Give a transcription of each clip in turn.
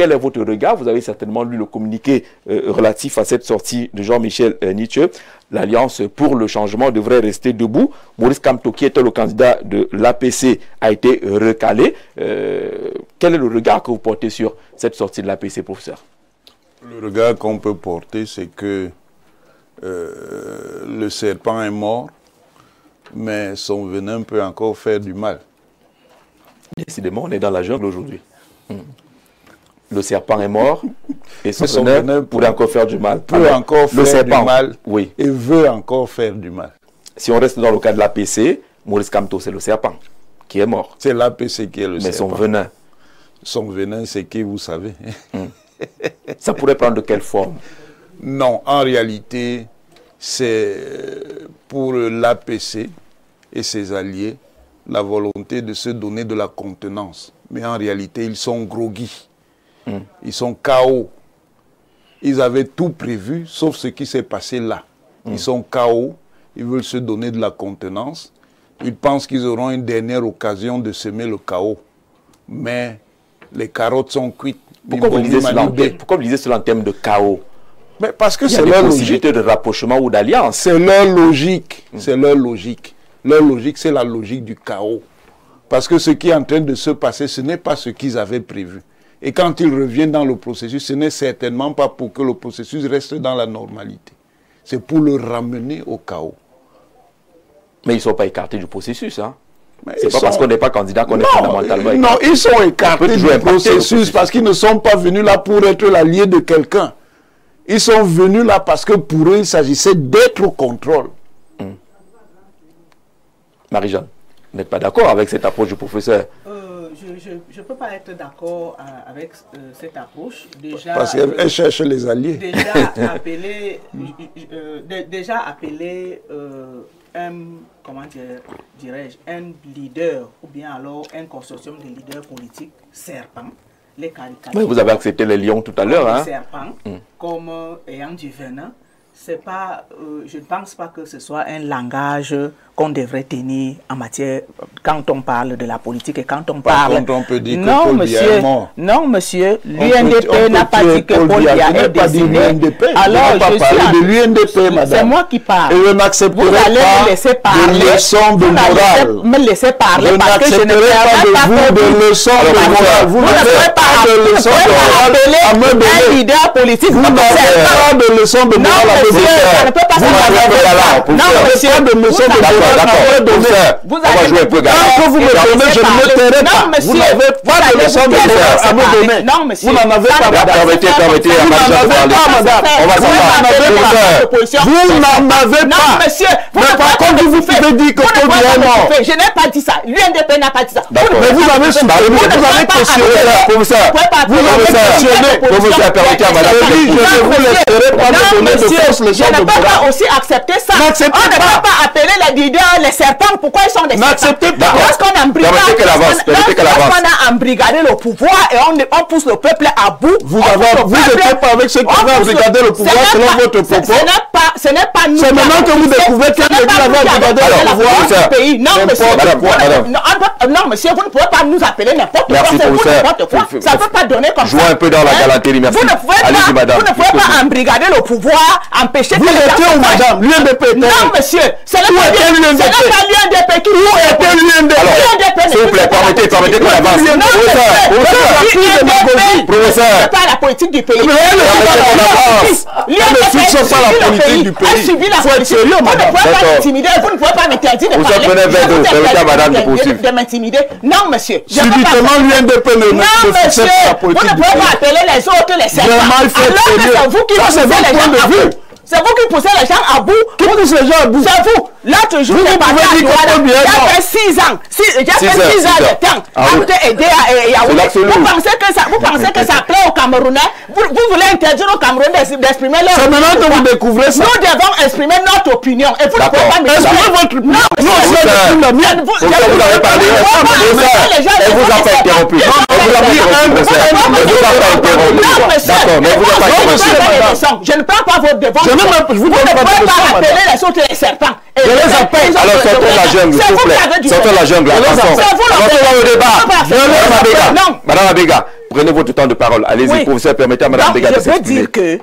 Quel est votre regard? Vous avez certainement lu le communiqué relatif à cette sortie de Jean-Michel Nitche. L'Alliance pour le changement devrait rester debout. Maurice Kamto, qui était le candidat de l'APC, a été recalé. Quel est le regard que vous portez sur cette sortie de l'APC, professeur? Le regard qu'on peut porter, c'est que le serpent est mort, mais son venin peut encore faire du mal. Décidément, on est dans la jungle aujourd'hui. Le serpent est mort et son venin pourrait encore faire du mal. Peut encore faire du mal, oui. Et veut encore faire du mal. Si on reste dans le cas de l'APC, Maurice Kamto, c'est le serpent qui est mort. C'est l'APC qui est le serpent. Mais son venin? Son venin, c'est qui, vous savez. Ça pourrait prendre de quelle forme? Non, en réalité, c'est pour l'APC et ses alliés la volonté de se donner de la contenance. Mais en réalité, ils sont groggy. Ils sont KO. Ils avaient tout prévu, sauf ce qui s'est passé là. Ils sont KO. Ils veulent se donner de la contenance. Ils pensent qu'ils auront une dernière occasion de semer le chaos. Mais les carottes sont cuites. Pourquoi vous lisez cela en termes de chaos? Mais parce que c'est leur possibilité de rapprochement ou d'alliance. C'est leur logique. C'est leur logique. Leur logique, c'est la logique du chaos. Parce que ce qui est en train de se passer, ce n'est pas ce qu'ils avaient prévu. Et quand ils reviennent dans le processus, ce n'est certainement pas pour que le processus reste dans la normalité. C'est pour le ramener au chaos. Mais ils ne sont pas écartés du processus, hein? C'est pas parce qu'on n'est pas candidat qu'on est fondamentalement écarté. Non, ils sont écartés du processus parce qu'ils ne sont pas venus là pour être l'allié de quelqu'un. Ils sont venus là parce que pour eux, il s'agissait d'être au contrôle. Marie-Jeanne, vous n'êtes pas d'accord avec cette approche du professeur? Je ne peux pas être d'accord avec cette approche. Déjà, parce qu'elle cherche les alliés. Déjà appelé comment dirais-je, un leader ou bien alors un consortium de leaders politiques serpents, les caricatures. Mais vous avez accepté les lions tout à l'heure, hein? Serpents, comme ayant du venin. C'est pas, je ne pense pas que ce soit un langage qu'on devrait tenir en matière, quand on parle de la politique et quand on parle... Par contre, on peut dire que Paul Biya est mort. Non, monsieur, l'UNDP n'a pas dit que Paul Biya est décédé. Alors, je suis... de l'UNDP, madame. C'est moi qui parle. Et je n'accepterai pas de leçons de morale. Me laisser parler parce que je ne pas de leçons de morale. Vous n'avez pas de leçons de morale. Un leader politique. Vous n'avez pas de leçons de morale à me donner. Non, monsieur, de leçons de morale. On va jouer un peu galant. Quand vous me donnez, je ne me tairai pas. Vous n'avez pas de leçon de morale à me donner. Non, monsieur. Vous n'en avez pas, madame. Permettez, Vous n'en avez pas, madame. On va savoir. Vous n'en avez pas. Non, monsieur. Mais par contre, vous pouvez dire que Paul Biya est mort. Je n'ai pas dit ça. L'UNDP n'a pas dit ça. Mais vous avez questionné ça. Professeur, vous avez questionné. Professeur, permettez à madame. Je ne vous laisserai pas me donner de fausses leçons de morale. Je ne peux pas aussi accepter ça. On ne peut pas appeler les leaders les serpents. Pourquoi ils sont des serpents? N'acceptez pas. Lorsqu'on a embrigadé le pouvoir et on pousse le peuple à bout. Vous n'êtes pas avec ceux qui ont embrigadé le pouvoir selon votre propos. Ce n'est pas nous. C'est maintenant que vous découvrez qu'il y a embrigadé le pouvoir du pays. Non, monsieur, vous ne pouvez pas nous appeler n'importe quoi. Ça ne peut pas donner comme ça. Jouez un peu dans la galanterie, merci. Vous ne pouvez pas embrigader le pouvoir, empêcher que les gens... Vous étiez où, madame? L'UNDP. Non, monsieur. Ce n'est pas l'UNDP qui... Où était l'UNDP? S'il vous plaît, permettez qu'on avance. Professeur, c'est pas la politique du pays. Ne fixons pas la politique du pays. Il faut être sérieux, madame. Vous ne pouvez pas m'intimider. Vous ne pouvez pas m'interdire de parler. De m'intimider. Non, monsieur. Subitement, l'UNDP ne fixe pas la politique du pays. Vous ne pouvez pas appeler les autres les serpents. Alors que c'est vous qui poussez les gens à bout. C'est vous qui poussez les gens à bout. Qui pousse les gens à bout? C'est vous. L'autre jour, j'ai parlé à Douala. Il y a fait 6 ans. J'ai fait 6 ans de temps à aider à Yaoundé. Vous pensez que ça plaît aux Camerounais? Vous voulez interdire aux Camerounais d'exprimer leur opinion? C'est maintenant que vous découvrez ça. Nous devons exprimer notre opinion. Et vous ne pouvez pas exprimer votre opinion. Non, vous avez parlé. Elle vous a pas interrompu. D'accord, mais vous n'avez pas interrompu. Je ne prends pas votre devant. Vous ne pouvez pas appeler les autres les serpents. Je les appelle. Alors sortons la jungle, s'il vous plaît. Sortons la jungle. Sortons le débat. Madame Abega, Prenez votre temps de parole. Allez-y, oui. professeur, permettez à Mme Dega de s'exprimer. Je peux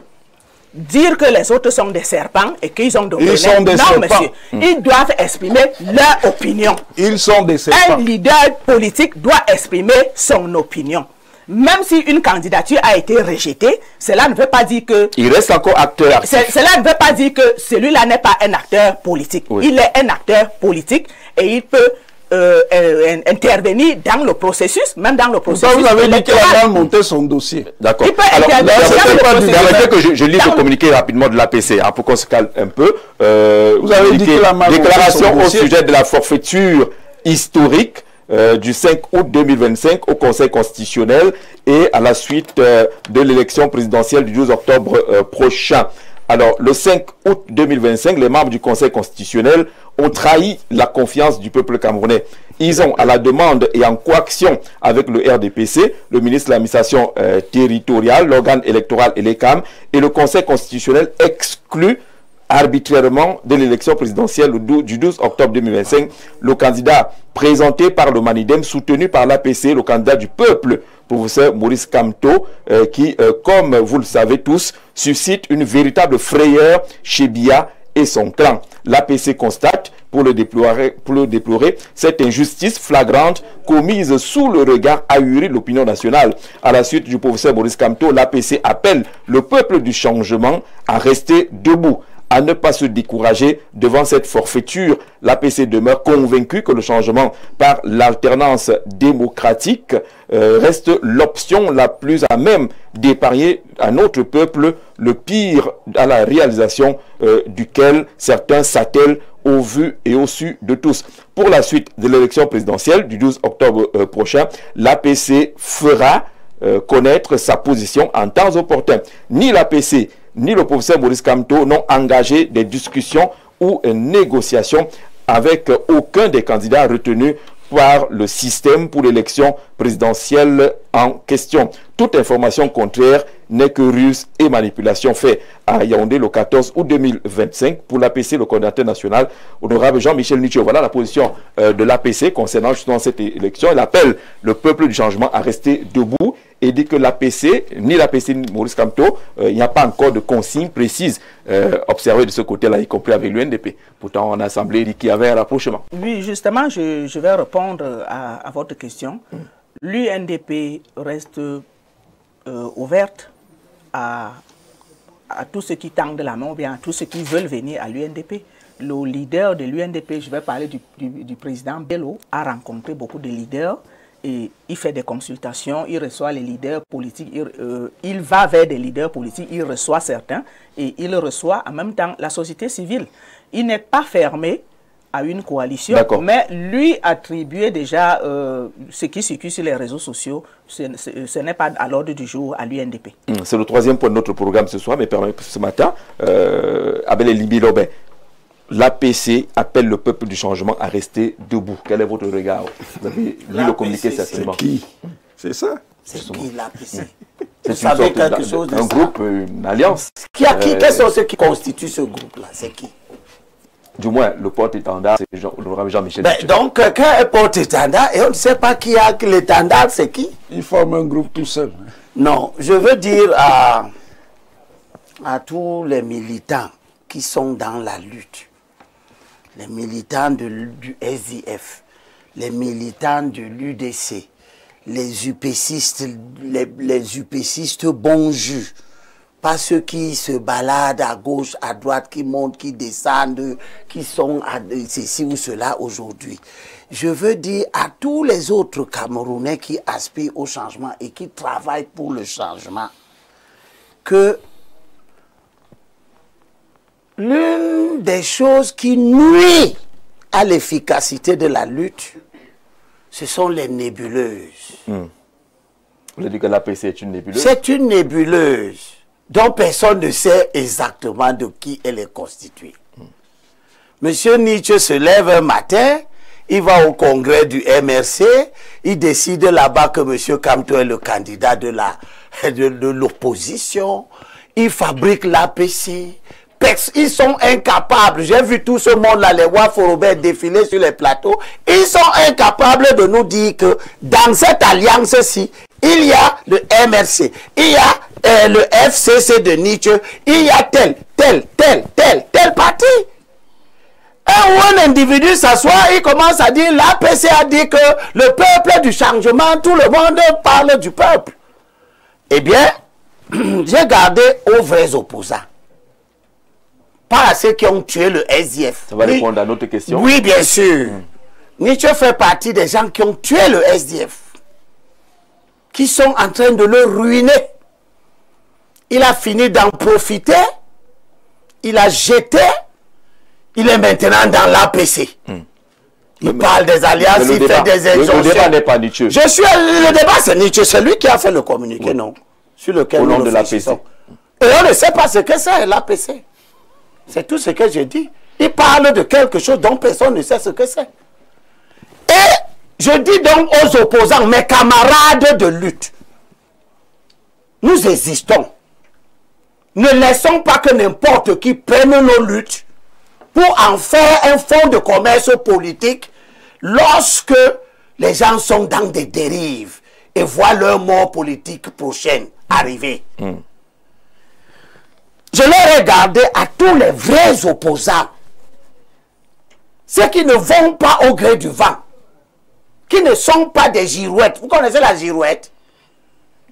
dire que les autres sont des serpents et qu'ils ont donné. Ils sont des serpents. Monsieur, ils doivent exprimer leur opinion. Ils sont des serpents. Un leader politique doit exprimer son opinion. Même si une candidature a été rejetée, cela ne veut pas dire que... Il reste encore acteur. Cela ne veut pas dire que celui-là n'est pas un acteur politique. Oui. Il est un acteur politique et il peut intervenir dans le processus, même dans le processus. Vous avez dit qu'il a monté son dossier. D'accord. Il peut intervenir que je lis le communiqué rapidement de l'APC, pour qu'on se calme un peu. Vous avez dit qu'il a déclaration au sujet de la forfaiture historique du 5 août 2025 au Conseil constitutionnel et à la suite de l'élection présidentielle du 12 octobre prochain. Alors, le 5 août 2025, les membres du Conseil constitutionnel ont trahi la confiance du peuple camerounais. Ils ont, à la demande et en coaction avec le RDPC, le ministre de l'administration territoriale, l'organe électoral et l'ECAM, et le Conseil constitutionnel exclu arbitrairement de l'élection présidentielle du 12 octobre 2025, le candidat présenté par le Manidem, soutenu par l'APC, le candidat du peuple, professeur Maurice Kamto, qui, comme vous le savez tous, suscite une véritable frayeur chez Biya et son clan. L'APC constate, pour le déplorer, cette injustice flagrante commise sous le regard ahuri de l'opinion nationale. À la suite du professeur Maurice Kamto, l'APC appelle le peuple du changement à rester debout, à ne pas se décourager devant cette forfaiture. L'APC demeure convaincu que le changement par l'alternance démocratique reste l'option la plus à même d'épargner à notre peuple le pire à la réalisation duquel certains s'attellent au vu et au su de tous. Pour la suite de l'élection présidentielle du 12 octobre prochain, l'APC fera connaître sa position en temps opportun. Ni l'APC ni le professeur Maurice Kamto n'ont engagé des discussions ou négociations avec aucun des candidats retenus par le système pour l'élection présidentielle en question. Toute information contraire n'est que ruse et manipulation fait à Yaoundé le 14 août 2025 pour l'APC, le coordinateur national, honorable Jean-Michel Nicho. Voilà la position de l'APC concernant justement cette élection. Il appelle le peuple du changement à rester debout et dit que l'APC, ni Maurice Kamto, il n'y a pas encore de consignes précises observées de ce côté-là, y compris avec l'UNDP. Pourtant, en assemblée, il dit qu'il y avait un rapprochement. Oui, justement, je vais répondre à votre question. L'UNDP reste ouverte à tous ceux qui tendent la main ou bien à tous ceux qui veulent venir à l'UNDP. Le leader de l'UNDP, je vais parler du président Bello, a rencontré beaucoup de leaders et il fait des consultations, il reçoit les leaders politiques, il va vers des leaders politiques, il reçoit certains et il reçoit en même temps la société civile. Il n'est pas fermé à une coalition, mais lui attribuer déjà ce qui circule sur les réseaux sociaux, ce n'est pas à l'ordre du jour à l'UNDP. C'est le troisième point de notre programme ce soir, mais ce matin, Abel Libi-Lobin, l'APC appelle le peuple du changement à rester debout. Quel est votre regard? Vous avez lu le communiqué certainement. C'est qui? C'est ça? C'est qui l'APC? Vous savez quelque chose de ça? Un groupe, une alliance. Quels sont ceux qui constituent ce groupe-là? C'est qui? Du moins, le porte-étendard, c'est Jean-Michel. Donc, quelqu'un est porte-étendard et on ne sait pas qui a l'étendard, c'est qui? Il forme un groupe tout seul. Non, je veux dire à tous les militants qui sont dans la lutte, les militants du SDF, les militants de l'UDC, les UPCistes, les UPCistes bons jus, pas ceux qui se baladent à gauche, à droite, qui montent, qui descendent, qui sont à ceci ou cela aujourd'hui. Je veux dire à tous les autres Camerounais qui aspirent au changement et qui travaillent pour le changement que l'une des choses qui nuit à l'efficacité de la lutte, ce sont les nébuleuses. Vous avez dit que l'APC est une nébuleuse? C'est une nébuleuse dont personne ne sait exactement de qui elle est constituée. Monsieur Nietzsche se lève un matin, il va au congrès du MRC, il décide là-bas que monsieur Kamto est le candidat de l'opposition, il fabrique l'APC Ils sont incapables. J'ai vu tout ce monde-là, les Wafo-Robert défiler sur les plateaux. Ils sont incapables de nous dire que dans cette alliance-ci, il y a le MRC, il y a le FCC de Nietzsche, il y a tel parti. Un individu s'assoit, il commence à dire, l'APC a dit que le peuple du changement, tout le monde parle du peuple. Eh bien, j'ai gardé aux vrais opposants. Pas à ceux qui ont tué le SDF. Ça va répondre à notre question. Oui, bien sûr. Nietzsche fait partie des gens qui ont tué le SDF. Qui sont en train de le ruiner. Il a fini d'en profiter. Il a jeté. Il est maintenant dans l'APC. Il parle des alliances, il fait des exorcions. Le débat n'est pas Nietzsche. Le débat, c'est Nietzsche. C'est lui qui a fait le communiqué, non? Sur lequel au nom de l'APC. Et on ne sait pas ce que c'est, l'APC. C'est tout ce que j'ai dit. Il parle de quelque chose dont personne ne sait ce que c'est. Et je dis donc aux opposants, mes camarades de lutte, nous existons. Ne laissons pas que n'importe qui prenne nos luttes pour en faire un fonds de commerce politique lorsque les gens sont dans des dérives et voient leur mort politique prochaine arriver. Je leur ai gardé à tous les vrais opposants, ceux qui ne vont pas au gré du vent, qui ne sont pas des girouettes. Vous connaissez la girouette?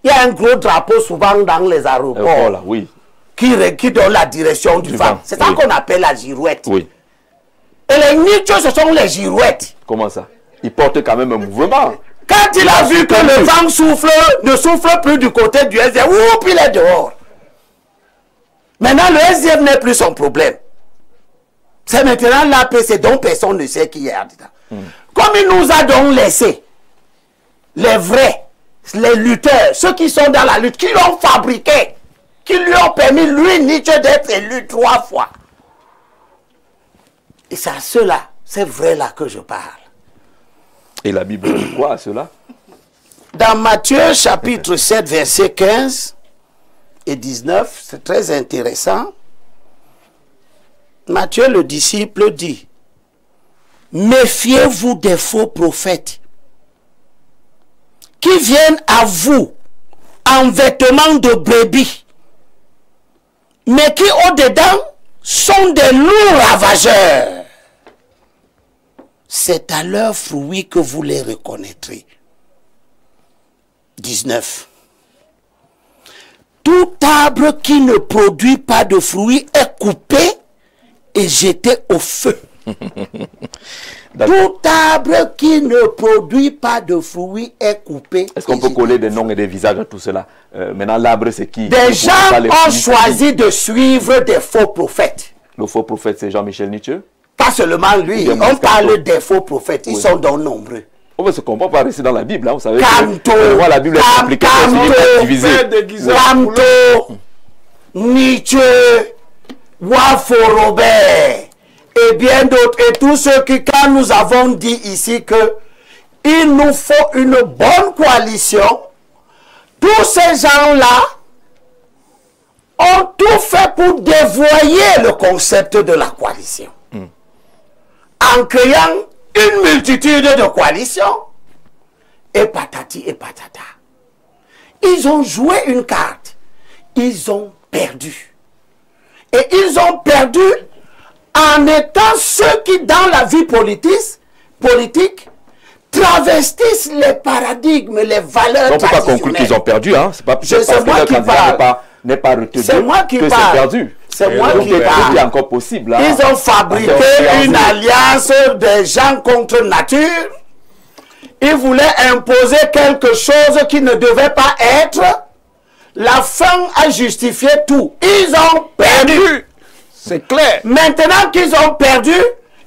Il y a un gros drapeau souvent dans les aéroports là, oui. qui donne la direction du vent. C'est ça qu'on appelle la girouette. Oui. Et les Nietzsche, ce sont les girouettes. Comment ça? Ils portent quand même un mouvement. Quand il a vu que le vent ne souffle plus du côté du SDF, puis il est dehors. Maintenant, le SDF n'est plus son problème. C'est maintenant l'APC dont personne ne sait qui est dedans. Comme il nous a donc laissé les vrais, les lutteurs, ceux qui sont dans la lutte, qui l'ont fabriqué, qui lui ont permis, lui, Nietzsche, d'être élu 3 fois. Et c'est à ceux-là, c'est vrai-là que je parle. Et la Bible dit quoi à cela? Dans Matthieu chapitre 7, verset 15 et 19, c'est très intéressant. Matthieu le disciple dit, méfiez-vous des faux prophètes qui viennent à vous en vêtements de brebis, mais qui au-dedans sont des loups ravageurs. C'est à leurs fruits que vous les reconnaîtrez. 19. Tout arbre qui ne produit pas de fruits est coupé et jeté au feu. Tout arbre qui ne produit pas de fruits est coupé. Est-ce qu'on peut coller des noms et des visages à tout cela? Maintenant, l'arbre, c'est qui? Des gens ont choisi de suivre des faux prophètes. Le faux prophète, c'est Jean-Michel Nietzsche? Pas seulement lui, on parle des faux prophètes, ils sont donc nombreux. On ne se comprend pas rester dans la Bible, hein, vous savez. La Bible est compliquée, Camto, Nietzsche, Wafo-Robert et bien d'autres, et tous ceux qui, quand nous avons dit ici que il nous faut une bonne coalition, tous ces gens-là ont tout fait pour dévoyer le concept de la coalition. En créant une multitude de coalitions, et patati et patata. Ils ont joué une carte, ils ont perdu. Et ils ont perdu en étant ceux qui, dans la vie politique travestissent les paradigmes, les valeurs traditionnelles. On ne peut pas conclure qu'ils ont perdu, hein. C'est pas parce que le candidat n'est pas retenu que c'est perdu. C'est moi qui parle. Tout est encore possible. Hein. Ils ont fabriqué une alliance des gens contre nature. Ils voulaient imposer quelque chose qui ne devait pas être. La fin a justifié tout. Ils ont perdu. C'est clair. Maintenant qu'ils ont perdu,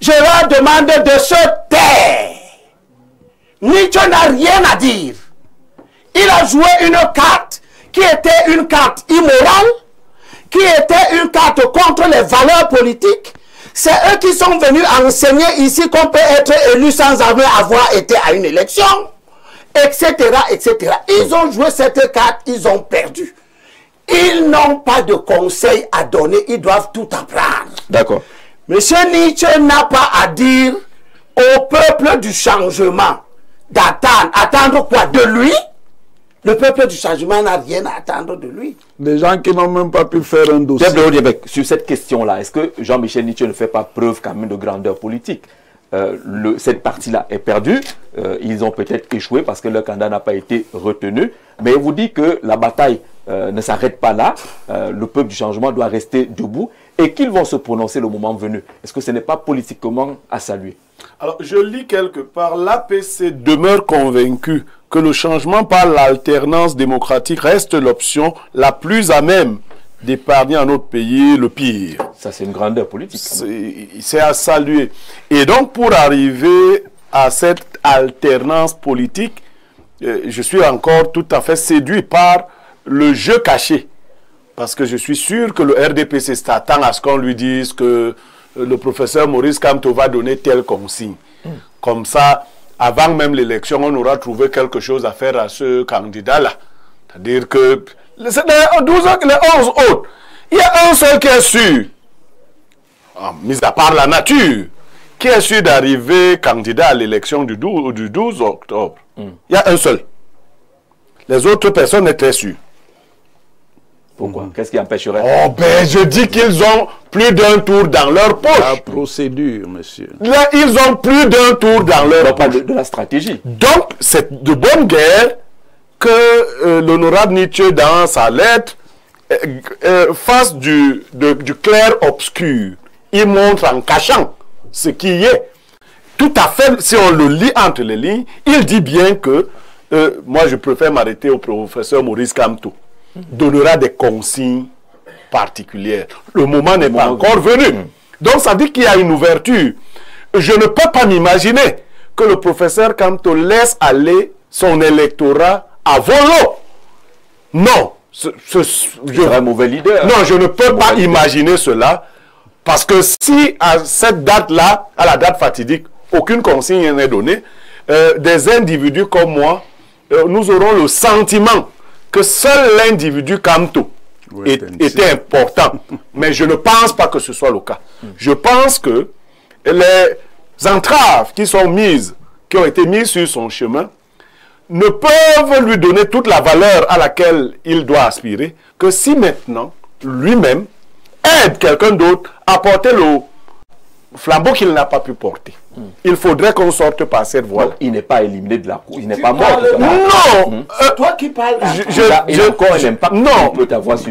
je leur demande de se taire. Nietzsche n'a rien à dire. Il a joué une carte qui était une carte immorale, qui était une carte contre les valeurs politiques. C'est eux qui sont venus enseigner ici qu'on peut être élu sans avoir été à une élection, etc., etc. Ils ont joué cette carte, ils ont perdu. Ils n'ont pas de conseils à donner, ils doivent tout apprendre. D'accord. Monsieur Nietzsche n'a pas à dire au peuple du changement d'attendre. Attendre quoi? De lui? Le peuple du changement n'a rien à attendre de lui. Des gens qui n'ont même pas pu faire un dossier. Sur cette question-là, est-ce que Jean-Michel Nietzsche ne fait pas preuve quand même de grandeur politique? Cette partie-là est perdue. Ils ont peut-être échoué parce que leur candidat n'a pas été retenu. Mais il vous dit que la bataille ne s'arrête pas là. Le peuple du changement doit rester debout et qu'ils vont se prononcer le moment venu. Est-ce que ce n'est pas politiquement à saluer? Alors, je lis quelque part, l'APC demeure convaincu que le changement par l'alternance démocratique reste l'option la plus à même d'épargner à notre pays le pire. Ça, c'est une grandeur politique. C'est à saluer. Et donc, pour arriver à cette alternance politique, je suis encore tout à fait séduit par le jeu caché. Parce que je suis sûr que le RDPC s'attend à ce qu'on lui dise que le professeur Maurice Kamto va donner telle consigne. Comme ça, avant même l'élection, on aura trouvé quelque chose à faire à ce candidat-là. C'est-à-dire que les 11 autres, il y a un seul qui est sûr, mis à part la nature, qui est sûr d'arriver candidat à l'élection du 12 octobre. Il y a un seul. Les autres personnes étaient sûres. Pourquoi? Qu'est-ce qui empêcherait? Oh ben, je dis qu'ils ont plus d'un tour dans leur poche. La procédure, monsieur. Là, ils ont plus d'un tour dans leur poche. De la stratégie. Donc, c'est de bonne guerre que l'honorable Nietzsche, dans sa lettre, fasse du clair-obscur. Il montre en cachant ce qui est. Tout à fait, si on le lit entre les lignes, il dit bien que, moi je préfère m'arrêter au professeur Maurice Kamto, donnera des consignes particulières. Le moment n'est pas encore venu. Donc ça dit qu'il y a une ouverture. Je ne peux pas m'imaginer que le professeur Kamto laisse aller son électorat à volo. Non. C'est un mauvais leader. Non, je ne peux pas imaginer cela. Parce que si à cette date-là, à la date fatidique, aucune consigne n'est donnée, des individus comme moi, nous aurons le sentiment que seul l'individu Kamto était important. Mais je ne pense pas que ce soit le cas. Je pense que les entraves qui ont été mises sur son chemin, ne peuvent lui donner toute la valeur à laquelle il doit aspirer, que si maintenant, lui-même, aide quelqu'un d'autre à porter le flambeau qu'il n'a pas pu porter. Il faudrait qu'on sorte par cette voie. Il n'est pas éliminé de la cour. Il n'est pas mort. Non. C'est toi qui parles. Non.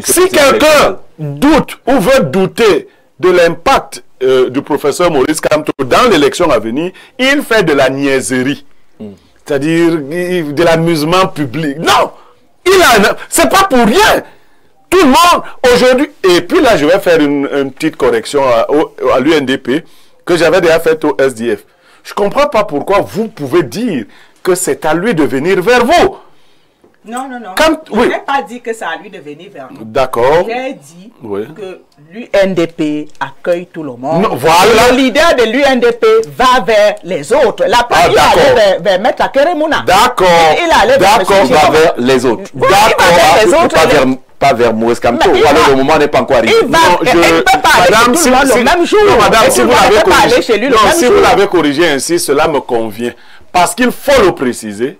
Si quelqu'un doute ou veut douter de l'impact du professeur Maurice Kamto dans l'élection à venir, il fait de la niaiserie. C'est-à-dire de l'amusement public. Non. C'est pas pour rien. Tout le monde, aujourd'hui, et puis là, je vais faire une petite correction à l'UNDP que j'avais déjà faite au SDF. Je ne comprends pas pourquoi vous pouvez dire que c'est à lui de venir vers vous. Non. Je n'ai pas dit que c'est à lui de venir vers nous. D'accord. J'ai dit que l'UNDP accueille tout le monde. Non, voilà. Le leader de l'UNDP va vers les autres. La part, il allait vers Maître Keremouna. D'accord. Il va vers les autres. D'accord. Pas vers Maurice Kamto. Alors le moment n'est pas encore arrivé. Il ne peut pas aller chez tout le monde le même jour. Non, madame, si vous l'avez corrigé ainsi, cela me convient. Parce qu'il faut le préciser,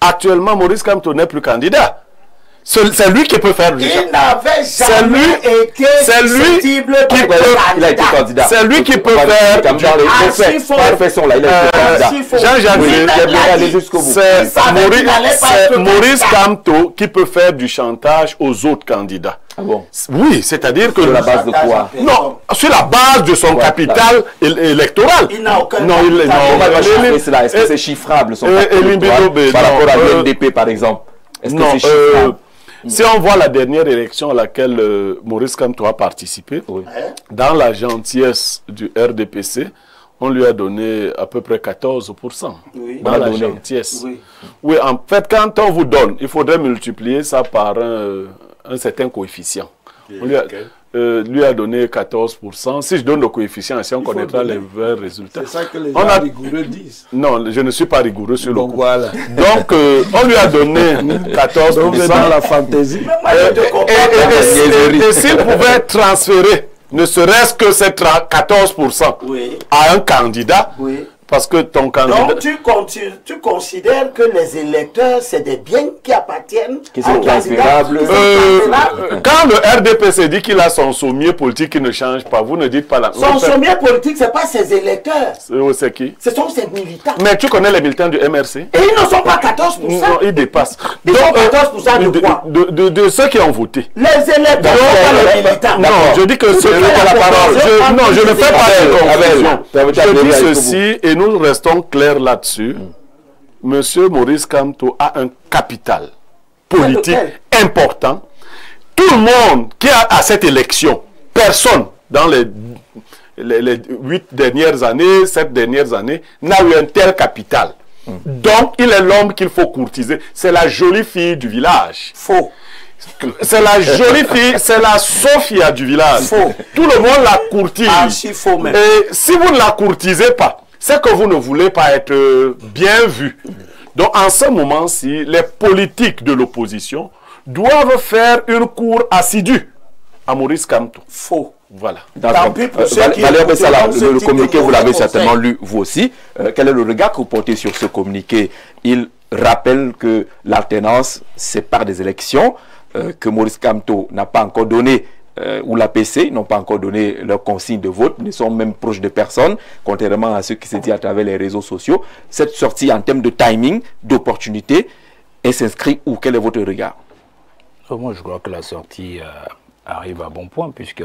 actuellement, Maurice Kamto n'est plus candidat. C'est lui qui peut faire du Il n'avait jamais été susceptible de il a été candidat. C'est lui qui peut faire c'est Maurice Kamto qui peut faire du chantage aux autres candidats. Ah bon? Oui, c'est-à-dire que... Sur la base de quoi? Non, sur la base de son capital électoral. Il n'a aucun... Non, est-ce que c'est chiffrable son capital électoral par rapport à l'UNDP par exemple? Est-ce que c'est chiffrable? Si on voit la dernière élection à laquelle Maurice Kamto a participé, dans la gentillesse du RDPC, on lui a donné à peu près 14%. Dans la gentillesse. Oui, en fait, quand on vous donne, il faudrait multiplier ça par un certain coefficient. lui a donné 14%. Si je donne le coefficient, si on connaîtra les vrais résultats. C'est ça que les gens rigoureux disent. Non, je ne suis pas rigoureux sur le coup. Voilà. Donc, on lui a donné 14%. Donc, dans la fantaisie. Et s'il pouvait transférer, ne serait-ce que ces 14% à un candidat, parce que ton candidat... Donc, tu considères que les électeurs, c'est des biens qui appartiennent à transférables. Quand le RDPC dit qu'il a son sommier politique qui ne change pas, vous ne dites pas la... Son sommier politique, ce n'est pas ses électeurs. C'est qui? Ce sont ses militants. Mais tu connais les militants du MRC? Et ils ne sont pas 14%. Non, ils dépassent. Ils sont 14% de quoi? De ceux qui ont voté. Les électeurs sont pas les militants. Non, je dis que ceux qui ont la parole... Non, je ne fais pas de confusion. Je dis ceci et nous restons clairs là-dessus. Monsieur Maurice Kamto a un capital politique important. Tout le monde qui a à cette élection, personne dans les 8 dernières années, 7 dernières années, n'a eu un tel capital. Donc, il est l'homme qu'il faut courtiser. C'est la jolie fille du village. Faux. C'est la jolie fille, c'est la Sophia du village. Faux. Tout le monde la courtise. Archi faux même. Et si vous ne la courtisez pas, c'est que vous ne voulez pas être bien vu. Donc, en ce moment-ci, les politiques de l'opposition doivent faire une cour assidue à Maurice Kamto. Faux. Voilà. Valère Bessala, le communiqué, vous l'avez certainement lu vous aussi. Quel est le regard que vous portez sur ce communiqué? Il rappelle que l'alternance, c'est par des élections, que Maurice Kamto n'a pas encore donné, ou l'APC n'ont pas encore donné leur consigne de vote, ne sont même proches de personne, contrairement à ce qui s'est dit à travers les réseaux sociaux. Cette sortie en termes de timing, d'opportunité, elle s'inscrit où? Quel est votre regard? Moi, je crois que la sortie arrive à bon point, puisque,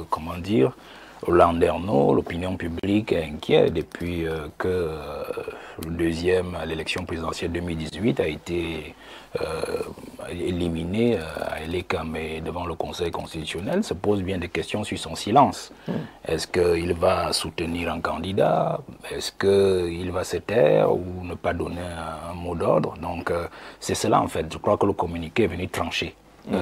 comment dire, Landerneau, l'opinion publique est inquiet depuis que le deuxième à l'élection présidentielle 2018 a été éliminé à Elekam et devant le Conseil constitutionnel, se pose bien des questions sur son silence. Est-ce qu'il va soutenir un candidat? Est-ce qu'il va se taire ou ne pas donner un mot d'ordre? Donc c'est cela en fait. Je crois que le communiqué est venu trancher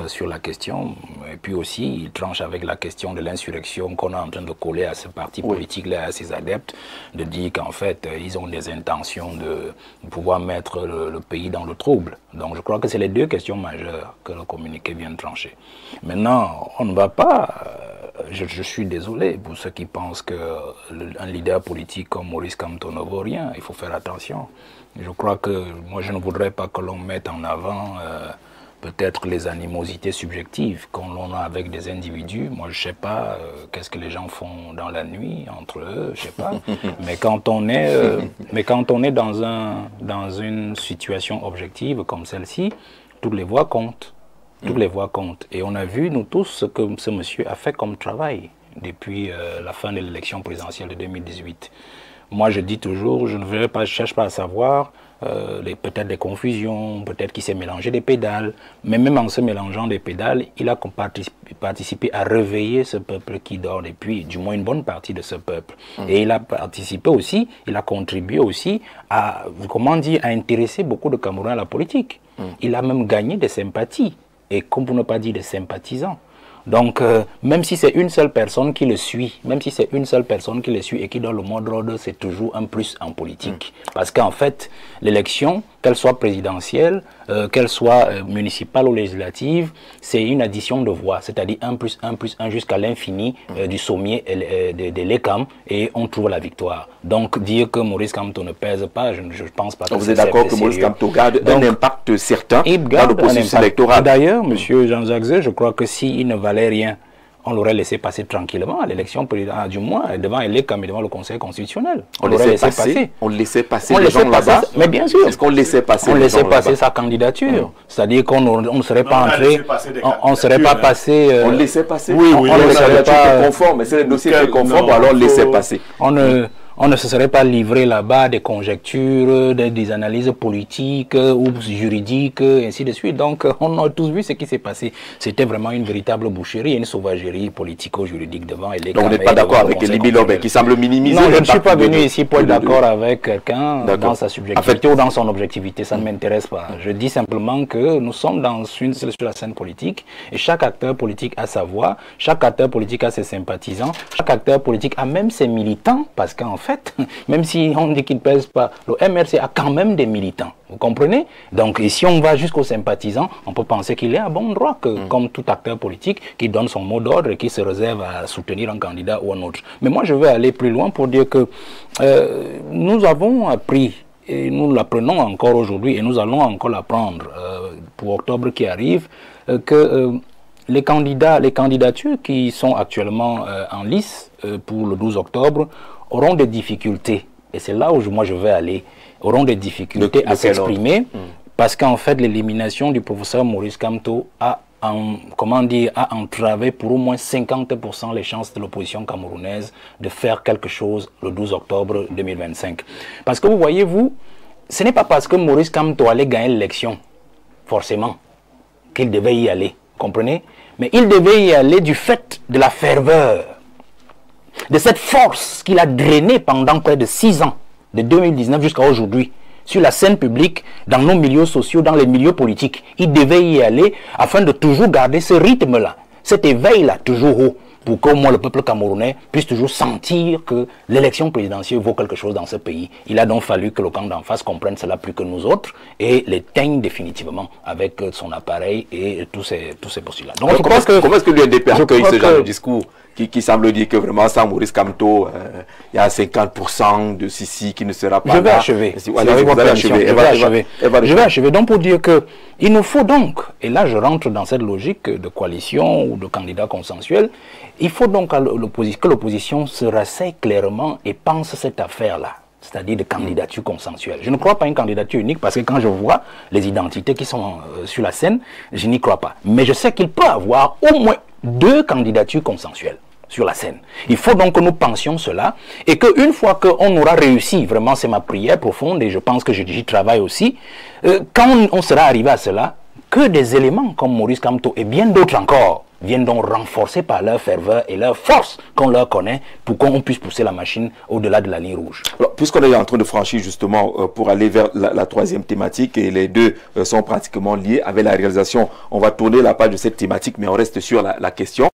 sur la question, et puis aussi il tranche avec la question de l'insurrection qu'on est en train de coller à ce parti politique-là, à ses adeptes, de dire qu'en fait ils ont des intentions de pouvoir mettre le pays dans le trouble. Donc je crois que c'est les deux questions majeures que le communiqué vient de trancher. Maintenant, on ne va pas, je suis désolé pour ceux qui pensent qu'un leader politique comme Maurice Kamto ne vaut rien, il faut faire attention. Je crois que moi je ne voudrais pas que l'on mette en avant peut-être les animosités subjectives qu'on a avec des individus. Moi, je ne sais pas qu'est-ce que les gens font dans la nuit, entre eux, je ne sais pas. Mais quand on est dans une situation objective comme celle-ci, toutes les voix comptent. Toutes les voix comptent. Et on a vu, nous tous, ce que ce monsieur a fait comme travail depuis la fin de l'élection présidentielle de 2018. Moi, je dis toujours, je ne cherche pas à savoir peut-être des confusions, peut-être qu'il s'est mélangé des pédales, mais même en se mélangeant des pédales, il a participé à réveiller ce peuple qui dort depuis, du moins une bonne partie de ce peuple. Et il a participé aussi, il a contribué aussi à, comment dire, à intéresser beaucoup de Camerounais à la politique. Il a même gagné des sympathies, et comme pour ne pas dire des sympathisants. Donc, même si c'est une seule personne qui le suit, et qui donne le mot d'ordre, c'est toujours un plus en politique. Parce qu'en fait, l'élection, qu'elle soit présidentielle, qu'elle soit municipale ou législative, c'est une addition de voix, c'est-à-dire 1 plus 1 plus 1 jusqu'à l'infini du sommier de l'ECAM, et on trouve la victoire. Donc, dire que Maurice Kamto ne pèse pas, je ne pense pas que vous êtes d'accord que Maurice Kamto garde un impact certain dans le processus électoral. D'ailleurs, M. Jean-Jacques Zé, je crois que s'il ne valait rien, on l'aurait laissé passer tranquillement à l'élection présidentielle, du moins devant l'ECAM et devant le Conseil constitutionnel. On le laissait passer les gens là-bas. Mais bien sûr. Est-ce qu'on laissait passer on laissait passer sa candidature. C'est-à-dire qu'on ne serait pas entré, on ne serait pas passé... On laissait passer. Oui, on ne serait pas conforme, mais c'est le dossier qui est conforme, alors on laissait passer. On on ne se serait pas livré là-bas des conjectures, des analyses politiques ou juridiques, ainsi de suite. Donc, on a tous vu ce qui s'est passé. C'était vraiment une véritable boucherie, une sauvagerie politico-juridique devant. Et donc, vous n'êtes pas d'accord avec Libby Lobe qui semble minimiser? Non, je ne suis pas venu ici pour être d'accord avec quelqu'un dans sa subjectivité ou dans son objectivité. Ça ne m'intéresse pas. Je dis simplement que nous sommes sur la scène politique et chaque acteur politique a sa voix, chaque acteur politique a ses sympathisants, chaque acteur politique a même ses militants, parce qu'en fait, même si on dit qu'il ne pèse pas, le MRC a quand même des militants. Vous comprenez? Donc, et si on va jusqu'aux sympathisants, on peut penser qu'il est à bon droit, que, comme tout acteur politique, qui donne son mot d'ordre et qui se réserve à soutenir un candidat ou un autre. Mais moi, je vais aller plus loin pour dire que nous avons appris, et nous l'apprenons encore aujourd'hui, et nous allons encore l'apprendre pour octobre qui arrive, que les candidatures qui sont actuellement en lice pour le 12 octobre auront des difficultés. Et c'est là où moi je vais aller, auront des difficultés à s'exprimer, parce qu'en fait l'élimination du professeur Maurice Kamto a entravé pour au moins 50% les chances de l'opposition camerounaise de faire quelque chose le 12 octobre 2025. Parce que vous voyez, ce n'est pas parce que Maurice Kamto allait gagner l'élection, forcément, qu'il devait y aller, comprenez? Mais il devait y aller du fait de la ferveur, de cette force qu'il a drainée pendant près de 6 ans, de 2019 jusqu'à aujourd'hui, sur la scène publique, dans nos milieux sociaux, dans les milieux politiques. Il devait y aller afin de toujours garder ce rythme-là, cet éveil-là, toujours haut, pour qu'au moins le peuple camerounais puisse toujours sentir que l'élection présidentielle vaut quelque chose dans ce pays. Il a donc fallu que le camp d'en face comprenne cela plus que nous autres et l'éteigne définitivement avec son appareil et tous ces postulats. Donc, comment est-ce que l'UNDP accueille ce genre de discours qui semble dire que vraiment sans Maurice Kamto, il y a 50% de Sissi qui ne sera pas là. Je vais achever. Donc pour dire que il nous faut donc, et là je rentre dans cette logique de coalition ou de candidat consensuel, il faut donc que l'opposition se rasseye clairement et pense cette affaire-là, c'est-à-dire de candidature consensuelle. Je ne crois pas à une candidature unique parce que quand je vois les identités qui sont sur la scène, je n'y crois pas. Mais je sais qu'il peut y avoir au moins 2 candidatures consensuelles sur la scène. Il faut donc que nous pensions cela et qu'une fois qu'on aura réussi, vraiment c'est ma prière profonde et je pense que j'y travaille aussi, quand on sera arrivé à cela, que des éléments comme Maurice Kamto et bien d'autres encore viennent donc renforcer par leur ferveur et leur force qu'on leur connaît pour qu'on puisse pousser la machine au-delà de la ligne rouge. Alors, puisqu'on est en train de franchir justement pour aller vers la troisième thématique et les deux sont pratiquement liés avec la réalisation, on va tourner la page de cette thématique mais on reste sur la question.